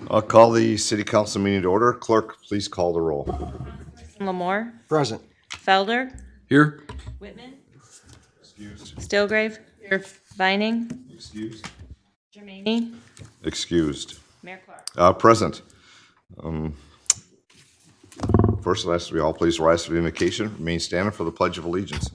I'll call the city council meeting to order. Clerk, please call the roll. Lamore, Present. Felder, Here. Whitman, Excused. Stillgrave, Vining, Excused. Germaine, Excused. Mayor Clark. Present. First, last, we all please rise for the invocation. Remain standing for the Pledge of Allegiance.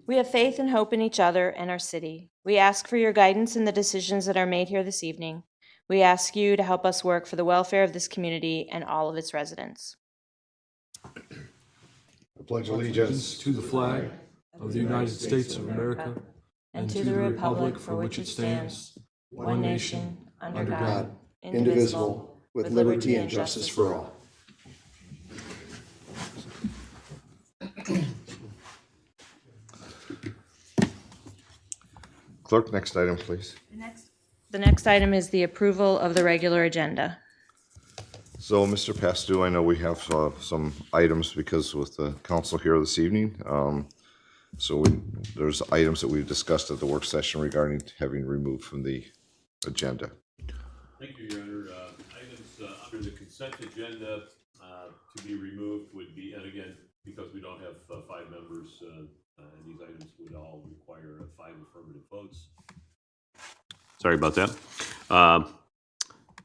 We have faith and hope in each other and our city. We ask for your guidance in the decisions that are made here this evening. We ask you to help us work for the welfare of this community and all of its residents. I pledge allegiance To the flag of the United States of America And to the republic for which it stands, one nation, under God, indivisible, with liberty and justice for all. Clerk, next item, please. The next item is the approval of the regular agenda. So, Mr. Pastou, I know we have some items because with the council here this evening. There's items that we've discussed at the work session regarding having removed from the agenda. Thank you, Your Honor. Items under the consent agenda to be removed would be, and again, because we don't have 5 members, these items would all require 5 affirmative votes. Sorry about that.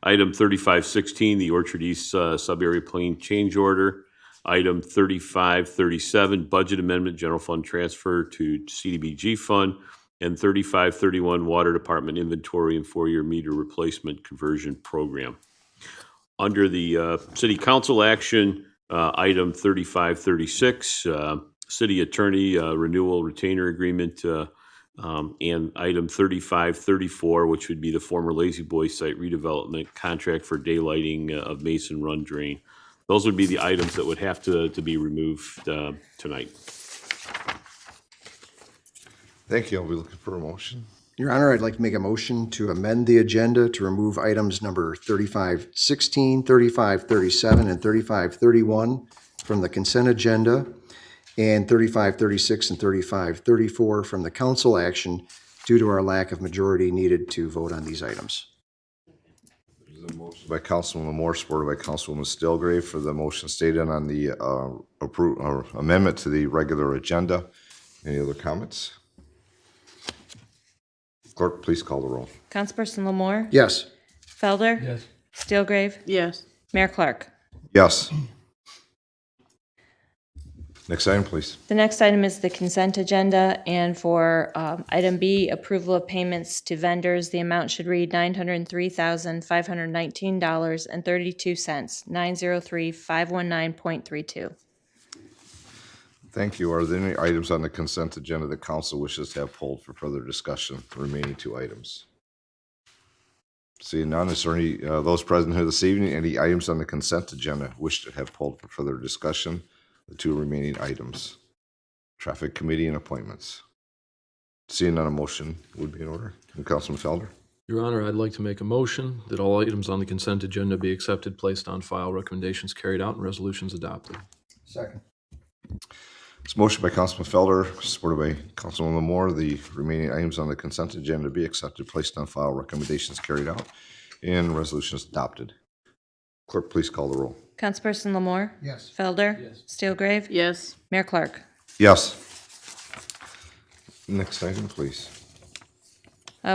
Item 3516, the Orchard East Sub-Area Plane Change Order. Item 3537, Budget Amendment, General Fund Transfer to CDBG Fund. And 3531, Water Department Inventory and 4-year meter replacement conversion program. Under the City Council action, item 3536, City Attorney Renewal Retainer Agreement, and item 3534, which would be the former Lazy Boy site redevelopment contract for daylighting of Mason Run Drain. Those would be the items that would have to be removed tonight. Thank you. I'll be looking for a motion. Your Honor, I'd like to make a motion to amend the agenda to remove items number 3516, 3537, and 3531 from the consent agenda, and 3536 and 3534 from the council action due to our lack of majority needed to vote on these items. There's a motion by Councilwoman Moore, supported by Councilwoman Stillgrave for the motion stated on the amendment to the regular agenda. Any other comments? Clerk, please call the roll. Councilperson Lamore, Yes. Felder, Yes. Stillgrave, Yes. Mayor Clark. Yes. Next item, please. The next item is the consent agenda, and for item B, approval of payments to vendors, the amount should read $903,519.32, 903,519.32. Thank you. Are there any items on the consent agenda the council wishes to have pulled for further discussion? The remaining 2 items. Seeing none, is there any, those present here this evening, any items on the consent agenda wish to have pulled for further discussion? The 2 remaining items, Traffic Committee and appointments. Seeing none, a motion would be in order. And Councilman Felder. Your Honor, I'd like to make a motion that all items on the consent agenda be accepted, placed on file, recommendations carried out, and resolutions adopted. Second. It's motion by Councilman Felder, supported by Councilwoman Moore. The remaining items on the consent agenda be accepted, placed on file, recommendations carried out, and resolutions adopted. Clerk, please call the roll. Councilperson Lamore, Yes. Felder, Stillgrave, Yes. Mayor Clark. Yes. Next item, please.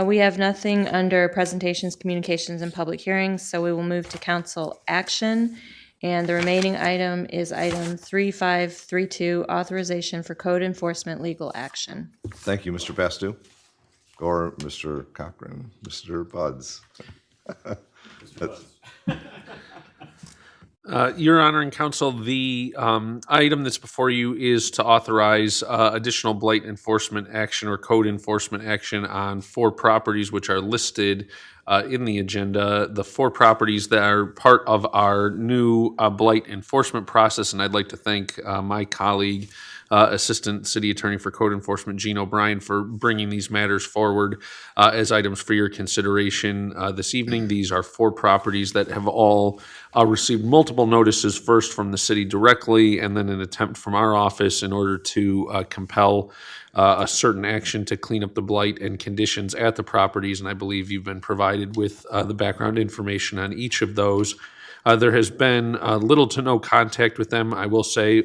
We have nothing under presentations, communications, and public hearings, so we will move to council action. And the remaining item is item 3532, authorization for code enforcement legal action. Thank you, Mr. Pastou. Or Mr. Cochran, Mr. Buds. Your Honor and Counsel, the item that's before you is to authorize additional blight enforcement action or code enforcement action on 4 properties which are listed in the agenda. The 4 properties that are part of our new blight enforcement process, and I'd like to thank my colleague, Assistant City Attorney for Code Enforcement, Gene O'Brien, for bringing these matters forward as items for your consideration this evening. These are 4 properties that have all received multiple notices, first from the city directly, and then an attempt from our office in order to compel a certain action to clean up the blight and conditions at the properties. And I believe you've been provided with the background information on each of those. There has been little to no contact with them. I will say,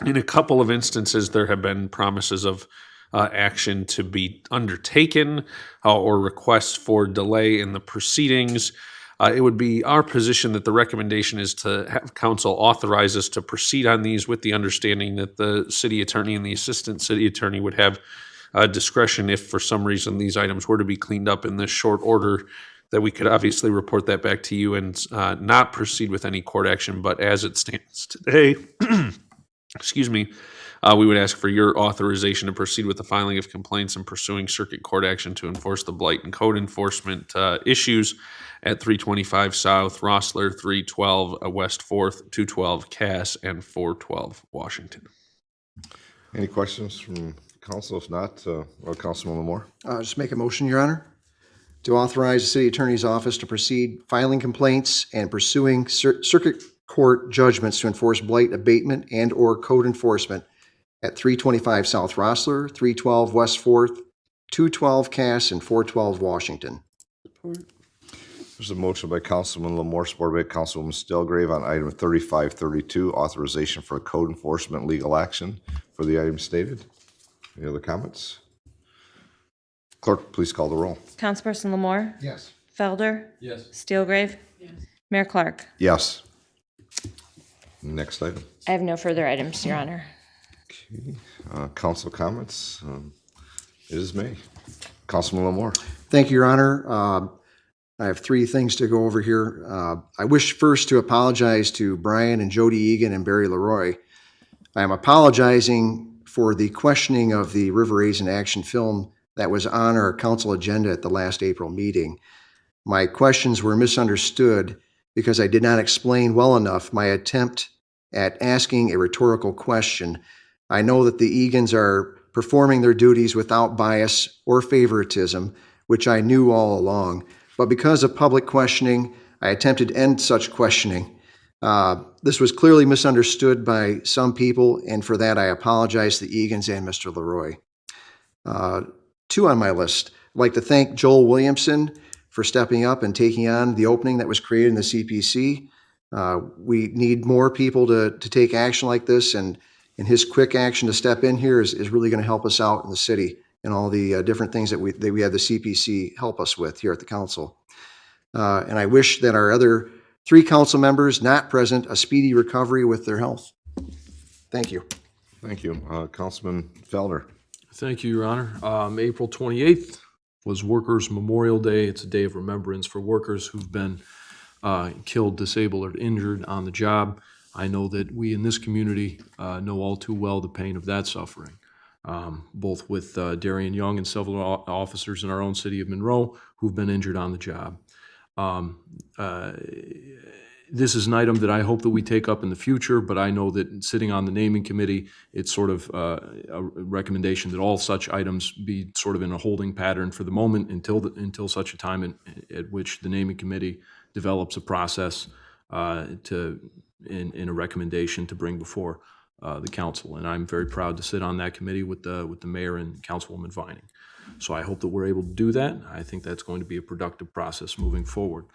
in a couple of instances, there have been promises of action to be undertaken or requests for delay in the proceedings. It would be our position that the recommendation is to have council authorize us to proceed on these, with the understanding that the city attorney and the assistant city attorney would have discretion if for some reason these items were to be cleaned up in this short order, that we could obviously report that back to you and not proceed with any court action. But as it stands today, excuse me, we would ask for your authorization to proceed with the filing of complaints and pursuing circuit court action to enforce the blight and code enforcement issues at 325 South Rossler, 312 West 4th, 212 Cass, and 412 Washington. Any questions from council? If not, Councilman Lamore. Just make a motion, Your Honor, to authorize the city attorney's office to proceed filing complaints and pursuing circuit court judgments to enforce blight abatement and/or code enforcement at 325 South Rossler, 312 West 4th, 212 Cass, and 412 Washington. There's a motion by Councilman Lamore, supported by Councilwoman Stilgrave on item 3532, authorization for code enforcement legal action for the item stated. Any other comments? Clerk, please call the roll. Councilperson Lamore? Yes. Felder? Yes. Steelgrave? Yes. Mayor Clark? Yes. Next item. I have no further items, Your Honor. Okay. Council comments. It is May. Councilman Lamore. Thank you, Your Honor. I have 3 things to go over here. I wish first to apologize to Brian and Jody Egan and Barry Leroy. I am apologizing for the questioning of the River Raise in Action film that was on our council agenda at the last April meeting. My questions were misunderstood because I did not explain well enough my attempt at asking a rhetorical question. I know that the Egans are performing their duties without bias or favoritism, which I knew all along. But because of public questioning, I attempted to end such questioning. This was clearly misunderstood by some people, and for that I apologize to the Egans and Mr. Leroy. 2 on my list. I'd like to thank Joel Williamson for stepping up and taking on the opening that was created in the CPC. We need more people to take action like this, and his quick action to step in here is really going to help us out in the city and all the different things that we have the CPC help us with here at the council. And I wish that our other 3 council members not present a speedy recovery with their health. Thank you. Thank you. Councilman Felder. Thank you, Your Honor. April 28th was Workers' Memorial Day. It's a day of remembrance for workers who've been killed, disabled, or injured on the job. I know that we in this community know all too well the pain of that suffering, both with Darian Young and several officers in our own city of Monroe who've been injured on the job. This is an item that I hope that we take up in the future, but I know that sitting on the naming committee, it's sort of a recommendation that all such items be sort of in a holding pattern for the moment until such a time at which the naming committee develops a process in a recommendation to bring before the council. And I'm very proud to sit on that committee with the mayor and Councilwoman Vining. So I hope that we're able to do that. I think that's going to be a productive process moving forward.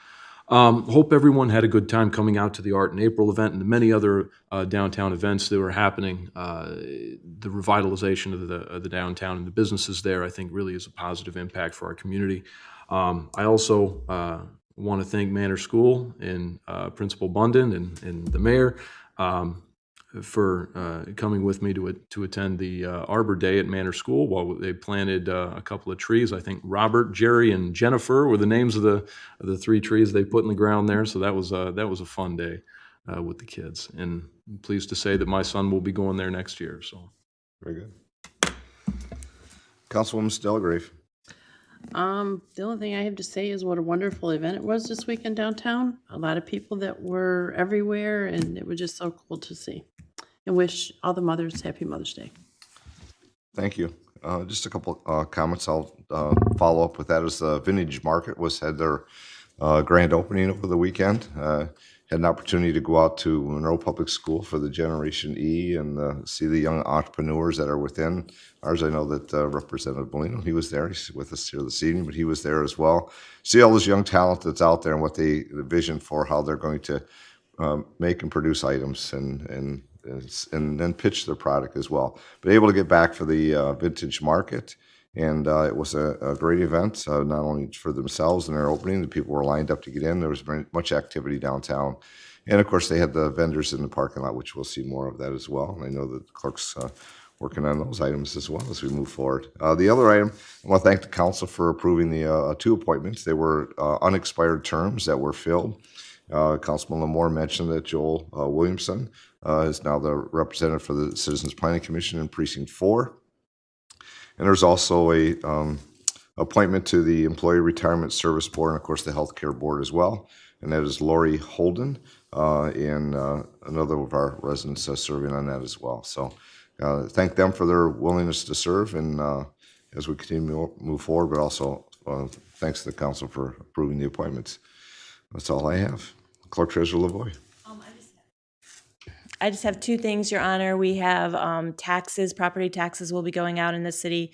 Hope everyone had a good time coming out to the Art in April event and the many other downtown events that were happening. The revitalization of the downtown and the businesses there, I think, really is a positive impact for our community. I also want to thank Manor School and Principal Bunden and the mayor for coming with me to attend the Arbor Day at Manor School while they planted a couple of trees. I think Robert, Jerry, and Jennifer were the names of the 3 trees they put in the ground there. So that was a fun day with the kids. And I'm pleased to say that my son will be going there next year. So very good. Councilwoman Stilgrave. The only thing I have to say is what a wonderful event it was this weekend downtown. A lot of people that were everywhere, and it was just so cool to see. and wish all the mothers Happy Mother's Day. Thank you. Just a couple comments. I'll follow up with that. As the Vintage Market had their grand opening over the weekend. Had an opportunity to go out to Monroe Public School for the Generation E and see the young entrepreneurs that are within ours. I know that Representative Molino, he was there. He's with us here this evening, but he was there as well. See all this young talent that's out there and what the vision for how they're going to make and produce items and then pitch their product as well. But able to get back for the Vintage Market. And it was a great event, not only for themselves and their opening, the people were lined up to get in. There was very much activity downtown. And of course, they had the vendors in the parking lot, which we'll see more of that as well. And I know that the clerk's working on those items as well as we move forward. The other item, I want to thank the council for approving the two appointments. They were unexpired terms that were filled. Councilman Lamore mentioned that Joel Williamson is now the representative for the Citizens Planning Commission in Precinct 4. And there's also a appointment to the Employee Retirement Service Board and, of course, the Healthcare Board as well. And that is Lori Holden and another of our residents serving on that as well. So thank them for their willingness to serve and as we continue to move forward, but also thanks to the council for approving the appointments. That's all I have. Clerk Treasurer Lavoie. I just have two things, Your Honor. We have taxes, property taxes will be going out in the city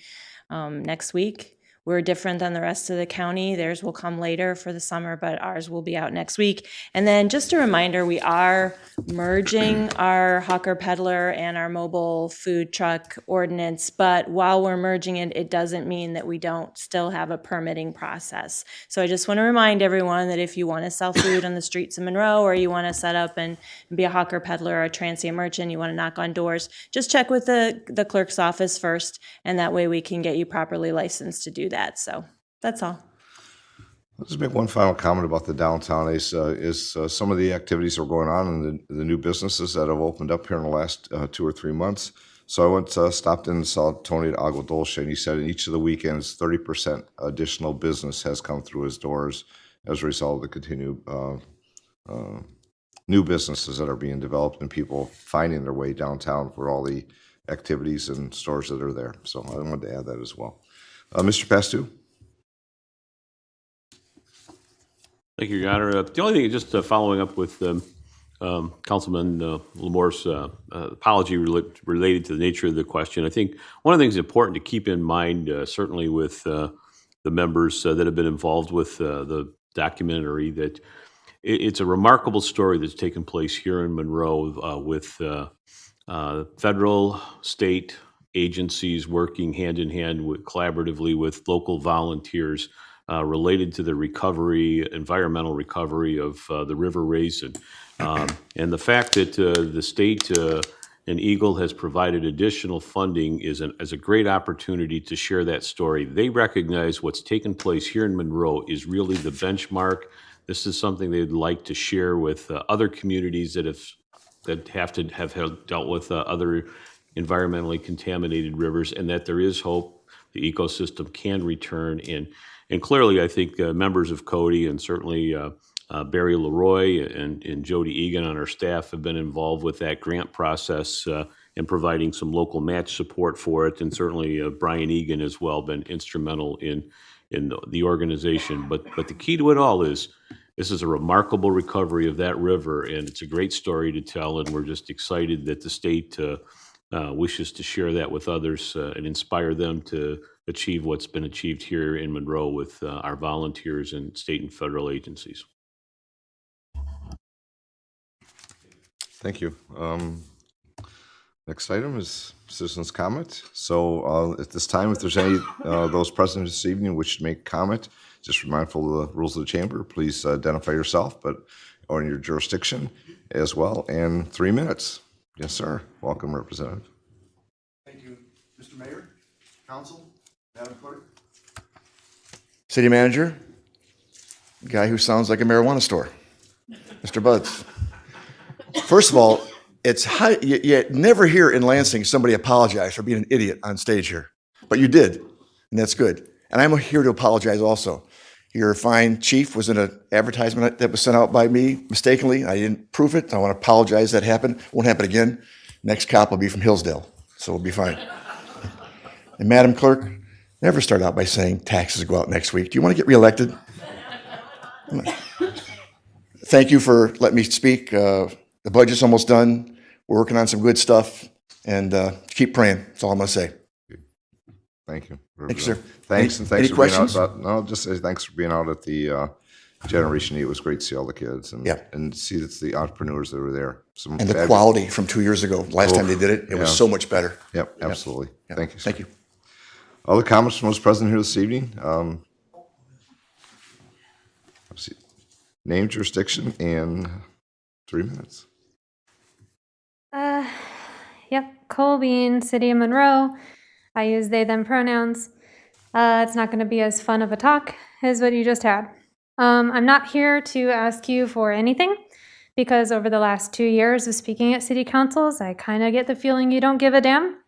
next week. We're different than the rest of the county. Theirs will come later for the summer, but ours will be out next week. And then just a reminder, we are merging our hawker peddler and our mobile food truck ordinance, but while we're merging it, it doesn't mean that we don't still have a permitting process. So I just want to remind everyone that if you want to sell food on the streets of Monroe, or you want to set up and be a hawker peddler or a transient merchant, you want to knock on doors, just check with the clerk's office first, and that way we can get you properly licensed to do that. So that's all. I'll just make one final comment about the downtown is some of the activities that are going on and the new businesses that have opened up here in the last 2 or 3 months. So I went stopped in and saw Tony at Agua Dulce, and he said in each of the weekends 30% additional business has come through his doors as a result of the continued new businesses that are being developed and people finding their way downtown for all the activities and stores that are there. So I wanted to add that as well. Mr. Pastu? Thank you, Your Honor. The only thing, just following up with Councilman Lamore's apology related to the nature of the question, I think one of the things important to keep in mind, certainly with the members that have been involved with the documentary, that it's a remarkable story that's taken place here in Monroe with federal, state agencies working hand in hand collaboratively with local volunteers related to the recovery, environmental recovery of the River Raisin. And the fact that the state and Eagle has provided additional funding is a great opportunity to share that story. They recognize what's taken place here in Monroe is really the benchmark. This is something they'd like to share with other communities that have dealt with other environmentally contaminated rivers, and that there is hope. The ecosystem can return. And clearly, I think members of Cody and certainly Barry Leroy and Jody Egan on our staff have been involved with that grant process and providing some local match support for it. And certainly Brian Egan as well been instrumental in the organization. But the key to it all is this is a remarkable recovery of that river, and it's a great story to tell. And we're just excited that the state wishes to share that with others and inspire them to achieve what's been achieved here in Monroe with our volunteers and state and federal agencies. Thank you. Next item is citizens' comment. So at this time, if there's any those present this evening which make comment, just be mindful of the rules of the chamber. Please identify yourself, or in your jurisdiction as well, and 3 minutes. Yes, sir. Welcome, Representative. Thank you, Mr. Mayor, Council, Madam Clerk. City Manager, guy who sounds like a marijuana store, Mr. Buds. First of all, you never hear in Lansing somebody apologize for being an idiot on stage here, but you did, and that's good. And I'm here to apologize also. Your fine chief was in an advertisement that was sent out by me mistakenly. I didn't proof it. I want to apologize that happened. Won't happen again. Next cop will be from Hillsdale, so we'll be fine. And Madam Clerk, never start out by saying taxes go out next week. Do you want to get reelected? Thank you for letting me speak. The budget's almost done. We're working on some good stuff, and keep praying. That's all I'm going to say. Thank you. Thank you, sir. Thanks, Any- and thanks any for being questions? out. No, just say thanks for being out at the Generation E. It was great to see all the kids and Yeah. and see it's the entrepreneurs that were there. Some And the fabulous- quality from 2 years ago, last time they did it, it was yeah. so much better. Yep, absolutely. Yeah. Thank you. Sir. Thank you. Other comments from those present here this evening? Let's see. Name, jurisdiction, and 3 minutes. Yep, Colbean, City of Monroe. I use they, them pronouns. It's not going to be as fun of a talk as what you just had. I'm not here to ask you for anything because over the last 2 years of speaking at city councils, I kind of get the feeling you don't give a damn.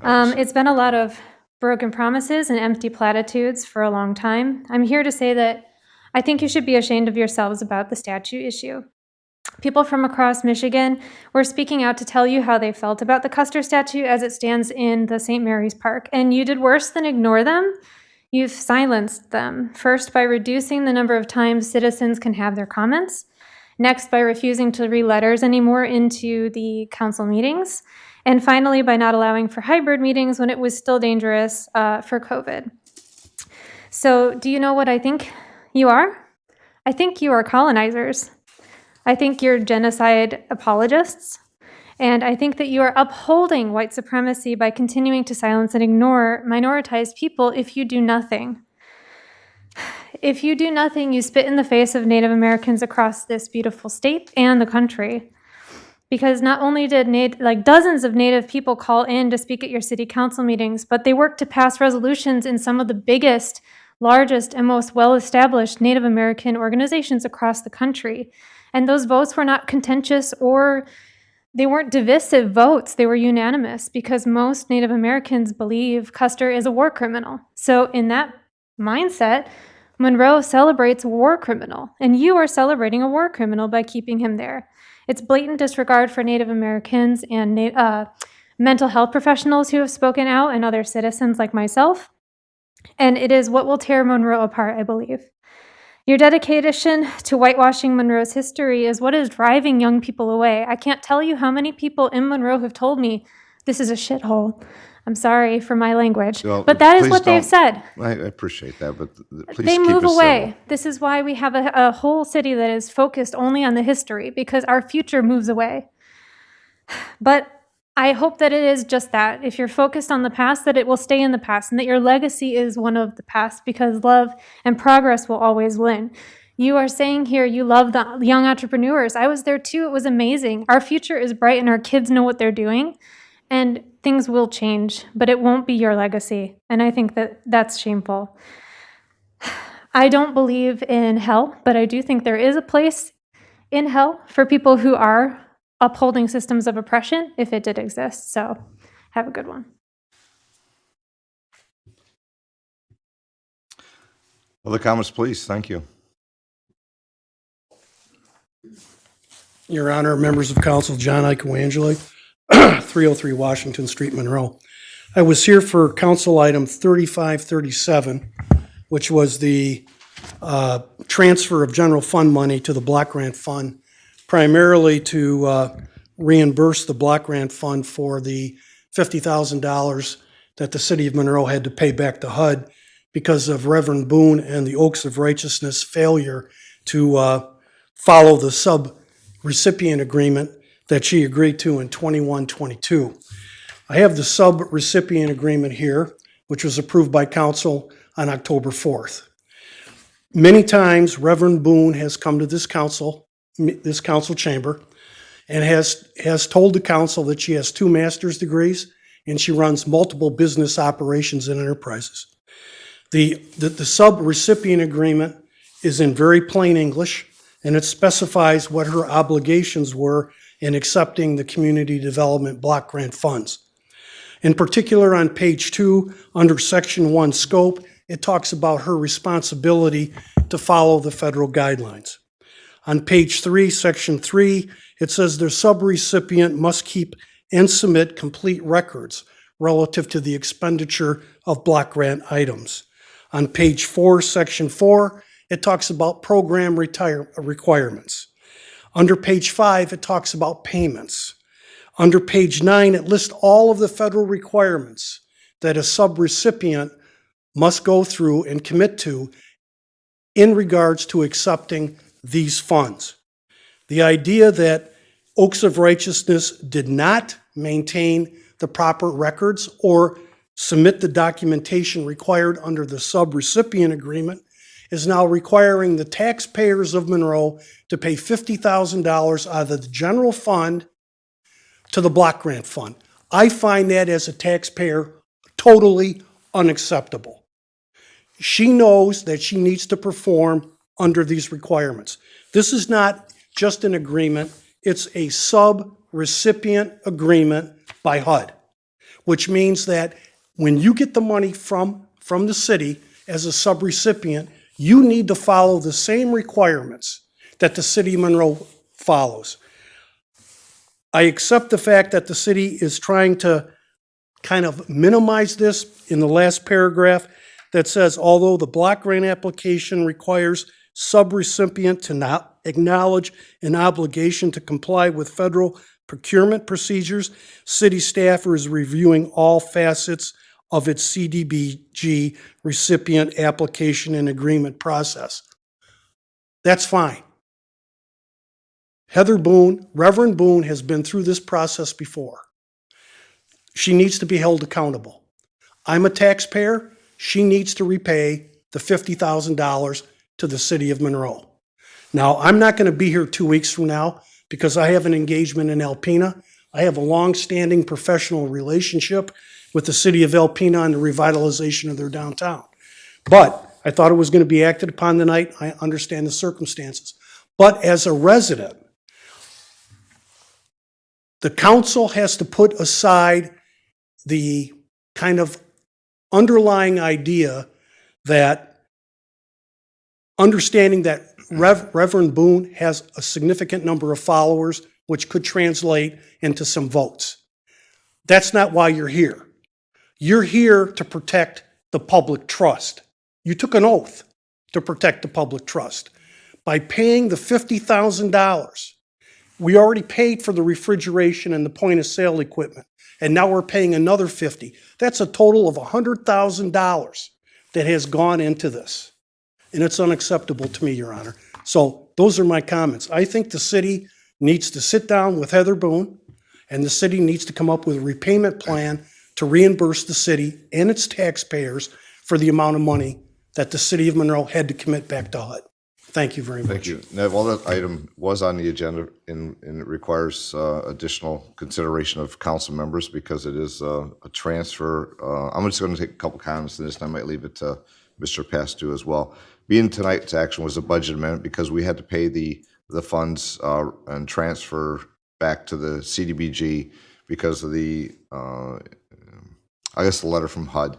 It's been a lot of broken promises and empty platitudes for a long time. I'm here to say that I think you should be ashamed of yourselves about the statue issue. People from across Michigan were speaking out to tell you how they felt about the Custer statue as it stands in the St. Mary's Park, and you did worse than ignore them. You've silenced them, first by reducing the number of times citizens can have their comments, next by refusing to read letters anymore into the council meetings, and finally by not allowing for hybrid meetings when it was still dangerous for COVID. So do you know what I think you are? I think you are colonizers. I think you're genocide apologists, and I think that you are upholding white supremacy by continuing to silence and ignore minoritized people if you do nothing. If you do nothing, you spit in the face of Native Americans across this beautiful state and the country. Because not only did dozens of Native people call in to speak at your city council meetings, but they worked to pass resolutions in some of the biggest, largest, and most well-established Native American organizations across the country. And those votes were not contentious or they weren't divisive votes. They were unanimous because most Native Americans believe Custer is a war criminal. So in that mindset, Monroe celebrates a war criminal, and you are celebrating a war criminal by keeping him there. It's blatant disregard for Native Americans and mental health professionals who have spoken out and other citizens like myself. And it is what will tear Monroe apart, I believe. Your dedication to whitewashing Monroe's history is what is driving young people away. I can't tell you how many people in Monroe have told me, this is a shithole. I'm sorry for my language, Well, but that is please what they've don't- said. I appreciate that, but please They keep move it away. civil. This is why we have a whole city that is focused only on the history, because our future moves away. But I hope that it is just that. If you're focused on the past, that it will stay in the past and that your legacy is one of the past, because love and progress will always win. You are saying here you love the young entrepreneurs. I was there too. It was amazing. Our future is bright and our kids know what they're doing, and things will change, but it won't be your legacy. And I think that that's shameful. I don't believe in hell, but I do think there is a place in hell for people who are upholding systems of oppression, if it did exist. So have a good one. Other comments, please. Thank you. Your Honor, members of council, John Icoangeli, 303 Washington Street, Monroe. I was here for council item 3537, which was the transfer of general fund money to the block grant fund, primarily to reimburse the block grant fund for the $50,000 that the city of Monroe had to pay back to HUD because of Reverend Boone and the Oaks of Righteousness failure to follow the sub-recipient agreement that she agreed to in 21-22. I have the sub-recipient agreement here, which was approved by council on October 4th. Many times, Reverend Boone has come to this council chamber, and has told the council that she has 2 master's degrees and she runs multiple business operations and enterprises. The sub-recipient agreement is in very plain English, and it specifies what her obligations were in accepting the community development block grant funds. In particular, on page 2, under section 1 scope, it talks about her responsibility to follow the federal guidelines. On page 3, section 3, it says the subrecipient must keep and submit complete records relative to the expenditure of block grant items. On page 4, section 4, it talks about program requirements. Under page 5, it talks about payments. Under page 9, it lists all of the federal requirements that a subrecipient must go through and commit to in regards to accepting these funds. The idea that Oaks of Righteousness did not maintain the proper records or submit the documentation required under the subrecipient agreement is now requiring the taxpayers of Monroe to pay $50,000 out of the general fund to the block grant fund. I find that as a taxpayer totally unacceptable. She knows that she needs to perform under these requirements. This is not just an agreement, it's a sub-recipient agreement by HUD, which means that when you get the money from the city as a subrecipient, you need to follow the same requirements that the city of Monroe follows. I accept the fact that the city is trying to kind of minimize this in the last paragraph that says, although the block grant application requires subrecipient to not acknowledge an obligation to comply with federal procurement procedures, city staff is reviewing all facets of its CDBG recipient application and agreement process. That's fine. Heather Boone, Reverend Boone, has been through this process before. She needs to be held accountable. I'm a taxpayer. She needs to repay the $50,000 to the city of Monroe. Now, I'm not going to be here 2 weeks from now because I have an engagement in Alpena. I have a long-standing professional relationship with the city of Alpena on the revitalization of their downtown. But I thought it was going to be acted upon tonight. I understand the circumstances. But as a resident, the council has to put aside the kind of underlying idea that understanding that Reverend Boone has a significant number of followers, which could translate into some votes. That's not why you're here. You're here to protect the public trust. You took an oath to protect the public trust. By paying the $50,000, we already paid for the refrigeration and the point of sale equipment, and now we're paying another $50,000. That's a total of $100,000 that has gone into this. And it's unacceptable to me, Your Honor. So those are my comments. I think the city needs to sit down with Heather Boone, and the city needs to come up with a repayment plan to reimburse the city and its taxpayers for the amount of money that the city of Monroe had to commit back to HUD. Thank you very much. Thank you. Now, while that item was on the agenda and it requires additional consideration of council members because it is a transfer, I'm just going to take a couple comments on this, and I might leave it to Mr. Pastu as well. Being tonight's action was a budget amendment because we had to pay the funds and transfer back to the CDBG because of the, I guess, the letter from HUD.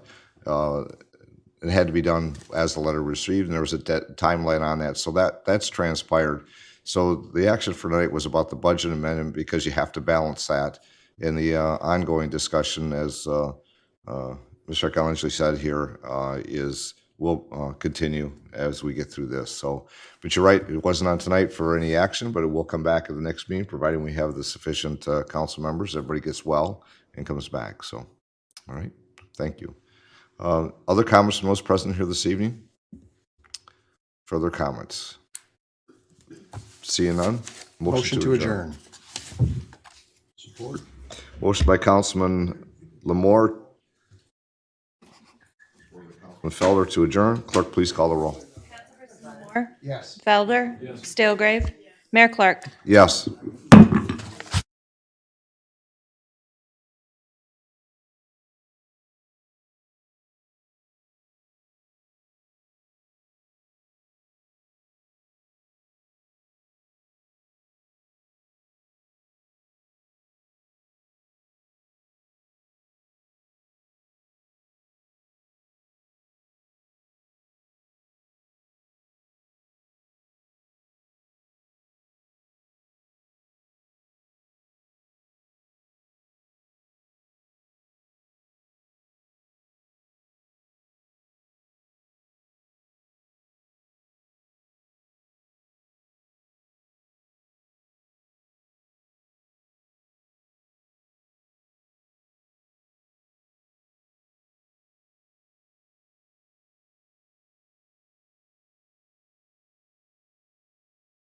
It had to be done as the letter received, and there was a timeline on that. So that's transpired. So the action for tonight was about the budget amendment because you have to balance that. And the ongoing discussion, as Mr. Eckellensley said here, will continue as we get through this. So, but you're right, it wasn't on tonight for any action, but it will come back at the next meeting, providing we have the sufficient council members, everybody gets well and comes back. So, all right, thank you. Other comments from those present here this evening? Further comments? Seeing none? Motion to adjourn. Support. Motion by Councilman Lamore. Felder to adjourn. Clerk, please call the roll. Moore? Yes. Felder? Yes. Stilgrave? Mayor Clark? Yes.